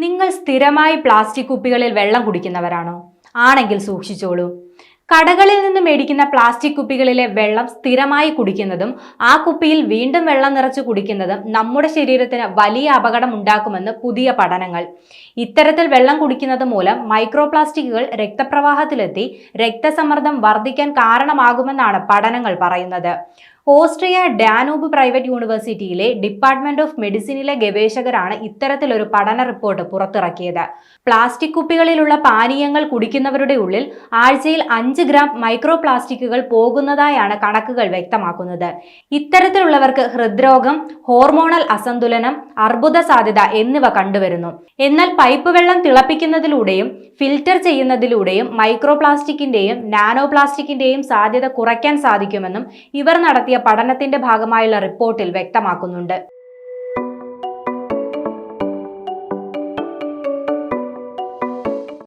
നിങ്ങൾ സ്ഥിരമായി പ്ലാസ്റ്റിക് കുപ്പികളിൽ വെള്ളം കുടിക്കുന്നവരാണോ? ആണെങ്കിൽ സൂക്ഷിച്ചോളൂ. കടകളിൽ നിന്ന് മേടിക്കുന്ന പ്ലാസ്റ്റിക് കുപ്പികളിലെ വെള്ളം സ്ഥിരമായി കുടിക്കുന്നതും ആ കുപ്പിയിൽ വീണ്ടും വെള്ളം നിറച്ച് കുടിക്കുന്നതും നമ്മുടെ ശരീരത്തിന് വലിയ അപകടം ഉണ്ടാക്കുമെന്ന് പുതിയ പഠനങ്ങൾ. ഇത്തരത്തിൽ വെള്ളം കുടിക്കുന്നത് മൂലം മൈക്രോപ്ലാസ്റ്റിക്കുകൾ രക്തപ്രവാഹത്തിലെത്തി രക്തസമ്മർദ്ദം വർദ്ധിക്കാൻ കാരണമാകുമെന്നാണ് പഠനങ്ങൾ പറയുന്നത്. ഓസ്ട്രിയ ഡാനൂബ് പ്രൈവറ്റ് യൂണിവേഴ്സിറ്റിയിലെ ഡിപ്പാർട്ട്മെന്റ് ഓഫ് മെഡിസിനിലെ ഗവേഷകരാണ് ഇത്തരത്തിലൊരു പഠന റിപ്പോർട്ട് പുറത്തിറക്കിയത്. പ്ലാസ്റ്റിക് കുപ്പികളിലുള്ള പാനീയങ്ങൾ കുടിക്കുന്നവരുടെ ഉള്ളിൽ ആഴ്ചയിൽ 5 ഗ്രാം മൈക്രോ പ്ലാസ്റ്റിക്കുകൾ പോകുന്നതായാണ് കണക്കുകൾ വ്യക്തമാക്കുന്നത്. ഇത്തരത്തിലുള്ളവർക്ക് ഹൃദ്രോഗം, ഹോർമോണൽ അസന്തുലനം, അർബുദ സാധ്യത എന്നിവ കണ്ടുവരുന്നു. എന്നാൽ പൈപ്പ് വെള്ളം തിളപ്പിക്കുന്നതിലൂടെയും ഫിൽറ്റർ ചെയ്യുന്നതിലൂടെയും മൈക്രോ പ്ലാസ്റ്റിക്കിന്റെയും നാനോ പ്ലാസ്റ്റിക്കിന്റെയും സാധ്യത കുറയ്ക്കാൻ സാധിക്കുമെന്നും ഇവർ നടത്തിയ പഠനത്തിന്റെ ഭാഗമായുള്ള റിപ്പോർട്ടിൽ വ്യക്തമാക്കുന്നുണ്ട്.